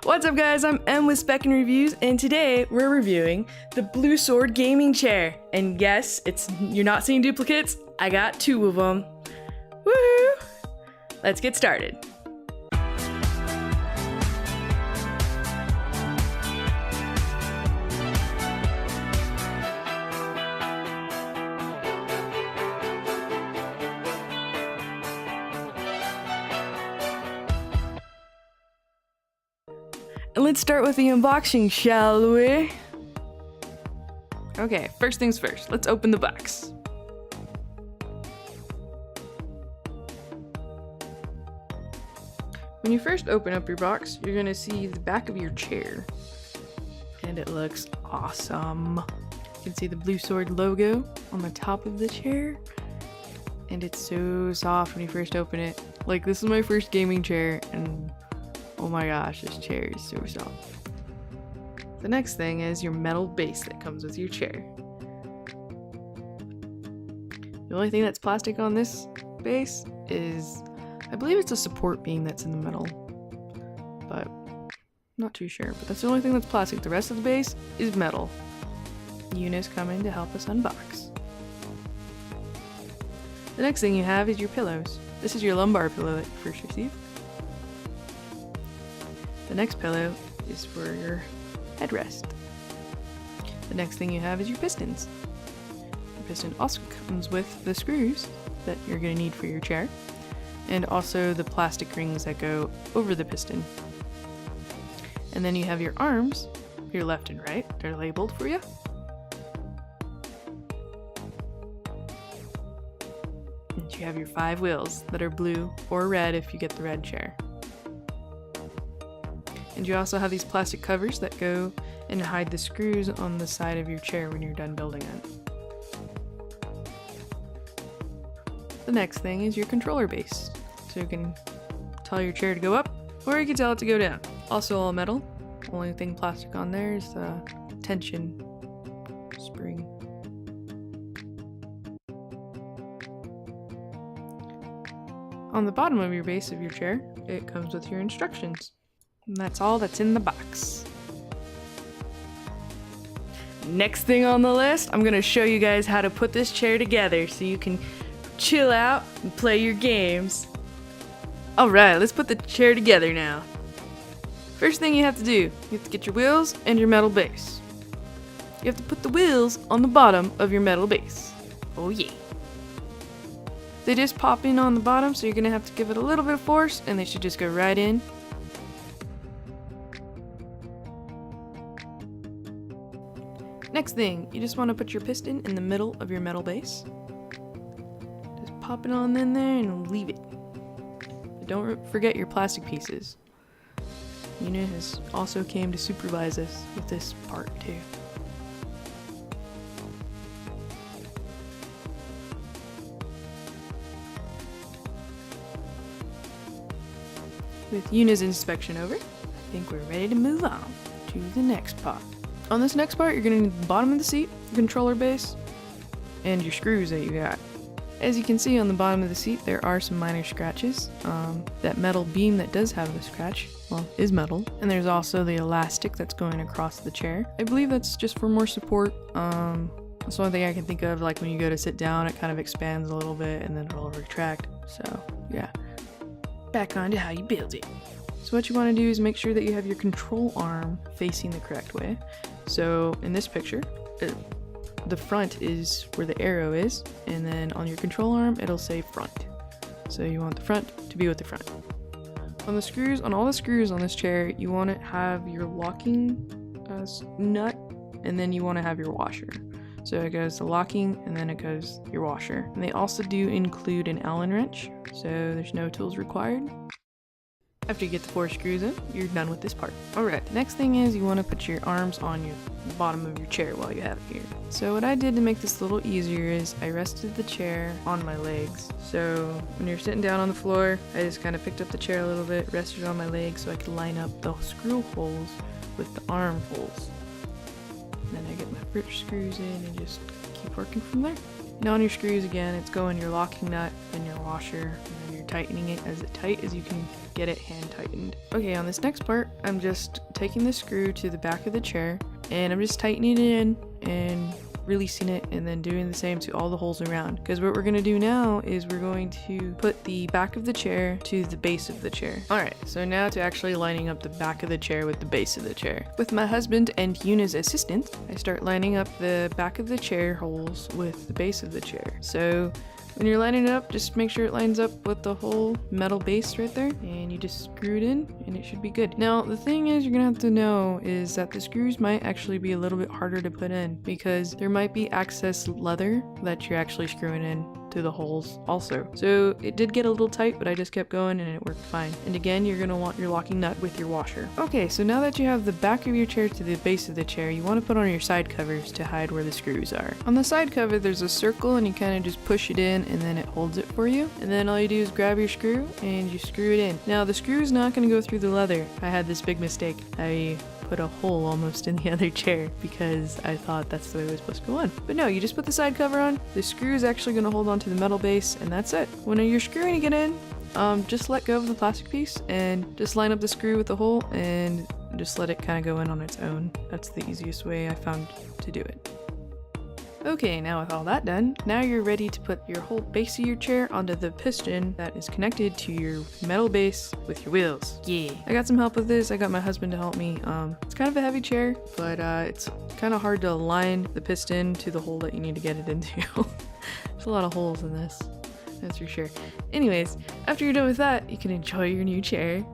What's up guys, I'm Em with SpecNreviewz, and today we're reviewing the Blue Sword gaming chair. And yes, you're not seeing duplicates, I got two of them. Woohoo! Let's get started. And let's start with the unboxing, shall we? Okay, first things first, let's open the box. When you first open up your box, you're gonna see the back of your chair. And it looks awesome. You can see the Blue Sword logo on the top of the chair. And it's so soft when you first open it. Like, this is my first gaming chair, and oh my gosh, this chair is so soft. The next thing is your metal base that comes with your chair. The only thing that's plastic on this base is, I believe it's a support beam that's in the middle, but I'm not too sure. But that's the only thing that's plastic. The rest of the base is metal. Eunice coming to help us unbox. The next thing you have is your pillows. This is your lumbar pillow that you first received. The next pillow is for your headrest. The next thing you have is your pistons. The piston also comes with the screws that you're going to need for your chair, and also the plastic rings that go over the piston. And then you have your arms, your left and right, they're labeled for you. And you have your 5 wheels that are blue or red if you get the red chair. And you also have these plastic covers that go and hide the screws on the side of your chair when you're done building it. The next thing is your controller base. So you can tell your chair to go up, or you can tell it to go down. Also all metal. Only thing plastic on there is the tension spring. On the bottom of your base of your chair, it comes with your instructions. And that's all that's in the box. Next thing on the list, I'm gonna show you guys how to put this chair together so you can chill out and play your games. Alright, let's put the chair together now. First thing you have to do, you have to get your wheels and your metal base. You have to put the wheels on the bottom of your metal base. Oh yeah. They just pop in on the bottom, so you're gonna have to give it a little bit of force, and they should just go right in. Next thing, you just want to put your piston in the middle of your metal base. Just pop it on in there and leave it. But don't forget your plastic pieces. Una has also came to supervise us with this part too. With Una's inspection over, I think we're ready to move on to the next part. On this next part, you're going to need the bottom of the seat, controller base, and your screws that you got. As you can see on the bottom of the seat, there are some minor scratches. That metal beam that does have the scratch, well, is metal. And there's also the elastic that's going across the chair. I believe that's just for more support. That's the only thing I can think of, like when you go to sit down, it kind of expands a little bit and then it'll retract. So, yeah. Back on to how you build it. So what you want to do is make sure that you have your control arm facing the correct way. So in this picture, the front is where the arrow is, and then on your control arm it'll say front. So you want the front to be with the front. On the screws, on all the screws on this chair, you want to have your locking nut, and then you want to have your washer. So it goes the locking, and then it goes your washer. And they also do include an Allen wrench, so there's no tools required. After you get the 4 screws in, you're done with this part. Alright, the next thing is you want to put your arms on the bottom of your chair while you have it here. So what I did to make this a little easier is I rested the chair on my legs. So when you're sitting down on the floor, I just kind of picked up the chair a little bit, rested it on my legs so I could line up the screw holes with the arm holes. And then I get my first screws in and just keep working from there. Now on your screws again, it's going your locking nut and your washer, and then you're tightening it as tight as you can get it hand tightened. Okay, on this next part, I'm just taking the screw to the back of the chair, and I'm just tightening it in and releasing it, and then doing the same to all the holes around. Because what we're going to do now is we're going to put the back of the chair to the base of the chair. Alright, so now to actually lining up the back of the chair with the base of the chair. With my husband and Yuna's assistant, I start lining up the back of the chair holes with the base of the chair. So when you're lining it up, just make sure it lines up with the whole metal base right there, and you just screw it in and it should be good. Now the thing is, you're gonna have to know is that the screws might actually be a little bit harder to put in because there might be excess leather that you're actually screwing in to the holes also. So it did get a little tight, but I just kept going and it worked fine. And again, you're gonna want your locking nut with your washer. Okay, so now that you have the back of your chair to the base of the chair, you want to put on your side covers to hide where the screws are. On the side cover, there's a circle and you kind of just push it in and then it holds it for you. And then all you do is grab your screw and you screw it in. Now the screw is not going to go through the leather. I had this big mistake. I put a hole almost in the other chair because I thought that's the way it was supposed to go on. But no, you just put the side cover on, the screw is actually going to hold onto the metal base, and that's it. When you're screwing it in, just let go of the plastic piece and just line up the screw with the hole and just let it kind of go in on its own. That's the easiest way I found to do it. Okay, now with all that done, now you're ready to put your whole base of your chair onto the piston that is connected to your metal base with your wheels. Yeah. I got some help with this. I got my husband to help me. It's kind of a heavy chair, but it's kind of hard to align the piston to the hole that you need to get it into. There's a lot of holes in this, that's for sure. Anyways, after you're done with that, you can enjoy your new chair.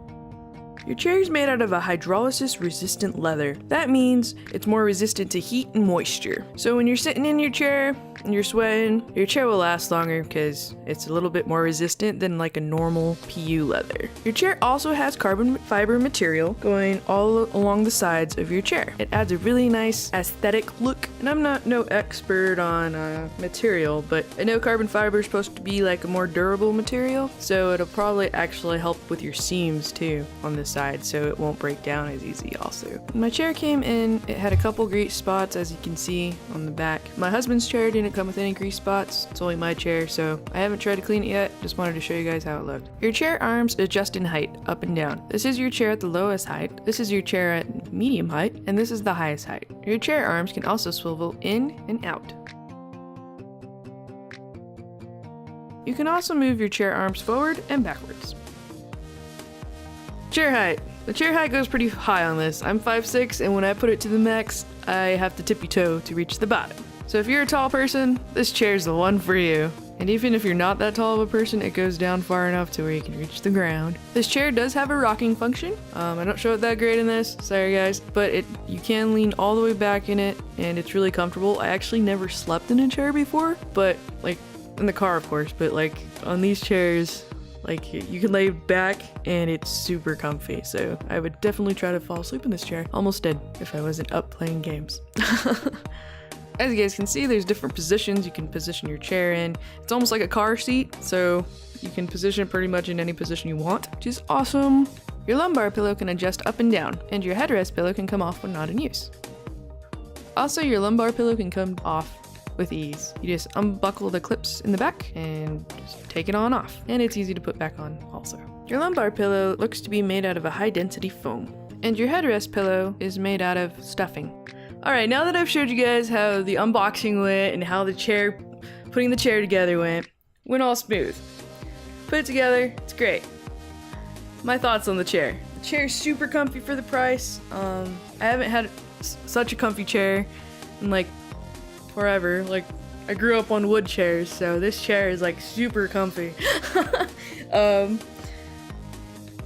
Your chair is made out of a hydrolysis resistant leather. That means it's more resistant to heat and moisture. So when you're sitting in your chair and you're sweating, your chair will last longer because it's a little bit more resistant than like a normal PU leather. Your chair also has carbon fiber material going all along the sides of your chair. It adds a really nice aesthetic look. And I'm not no expert on material, but I know carbon fiber is supposed to be like a more durable material, so it'll probably actually help with your seams too on this side, so it won't break down as easy also. When my chair came in, it had a couple grease spots, as you can see on the back. My husband's chair didn't come with any grease spots. It's only my chair, so I haven't tried to clean it yet. Just wanted to show you guys how it looked. Your chair arms adjust in height, up and down. This is your chair at the lowest height. This is your chair at medium height, and this is the highest height. Your chair arms can also swivel in and out. You can also move your chair arms forward and backwards. Chair height. The chair height goes pretty high on this. I'm 5'6", and when I put it to the max, I have to tippy toe to reach the bottom. So if you're a tall person, this chair's the one for you. And even if you're not that tall of a person, it goes down far enough to where you can reach the ground. This chair does have a rocking function. I don't show it that great in this, sorry guys, but you can lean all the way back in it, and it's really comfortable. I actually never slept in a chair before, but like in the car of course, but like on these chairs, like you can lay back and it's super comfy. So I would definitely try to fall asleep in this chair. Almost did if I wasn't up playing games. As you guys can see, there's different positions you can position your chair in. It's almost like a car seat, so you can position it pretty much in any position you want, which is awesome. Your lumbar pillow can adjust up and down, and your headrest pillow can come off when not in use. Also, your lumbar pillow can come off with ease. You just unbuckle the clips in the back and just take it on off. And it's easy to put back on also. Your lumbar pillow looks to be made out of a high density foam. And your headrest pillow is made out of stuffing. Alright, now that I've showed you guys how the unboxing went and how putting the chair together went all smooth. Put it together, it's great. My thoughts on the chair. The chair is super comfy for the price. I haven't had such a comfy chair in like forever. Like, I grew up on wood chairs, so this chair is like super comfy.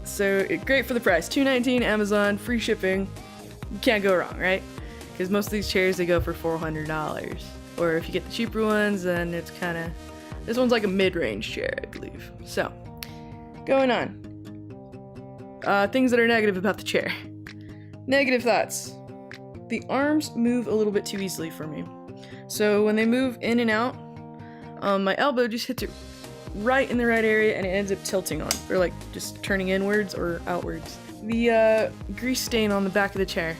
So great for the price. $219 Amazon, free shipping. You can't go wrong, right? Because most of these chairs, they go for $400. Or if you get the cheaper ones, then it's kind of... This one's like a mid-range chair, I believe. So, going on. Things that are negative about the chair. Negative thoughts. The arms move a little bit too easily for me. So when they move in and out, my elbow just hits it right in the right area and it ends up tilting on. Or like just turning inwards or outwards. The grease stain on the back of the chair.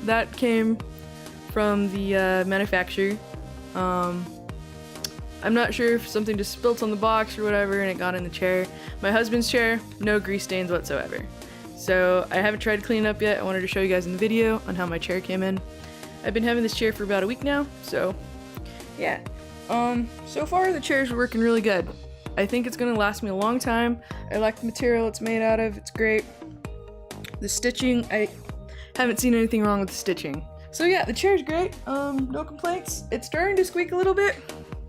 That came from the manufacturer. I'm not sure if something just spilt on the box or whatever and it got in the chair. My husband's chair, no grease stains whatsoever. So I haven't tried to clean it up yet. I wanted to show you guys in the video on how my chair came in. I've been having this chair for about a week now, so yeah. So far the chair's working really good. I think it's gonna last me a long time. I like the material it's made out of, it's great. The stitching, I haven't seen anything wrong with the stitching. So yeah, the chair's great, no complaints. It's starting to squeak a little bit,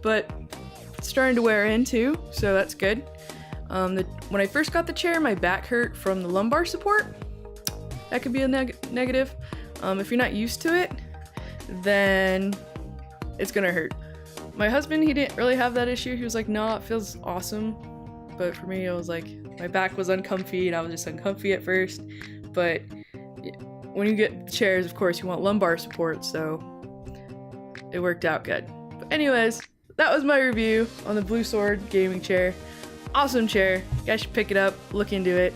but it's starting to wear in too, so that's good. When I first got the chair, my back hurt from the lumbar support. That could be a negative. If you're not used to it, then it's gonna hurt. My husband, he didn't really have that issue. He was like, no, it feels awesome. But for me, it was like, my back was uncomfy and I was just uncomfy at first. But when you get chairs, of course, you want lumbar support, so it worked out good. But anyways, that was my review on the Blue Sword gaming chair. Awesome chair. You guys should pick it up, look into it.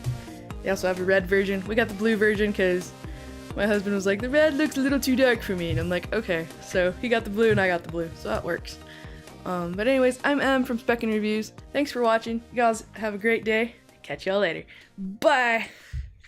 They also have a red version. We got the blue version because my husband was like, the red looks a little too dark for me. And I'm like, okay. So he got the blue and I got the blue, so that works. But anyways, I'm Em from SpecNreviewz. Thanks for watching. You guys have a great day. Catch y'all later. Bye!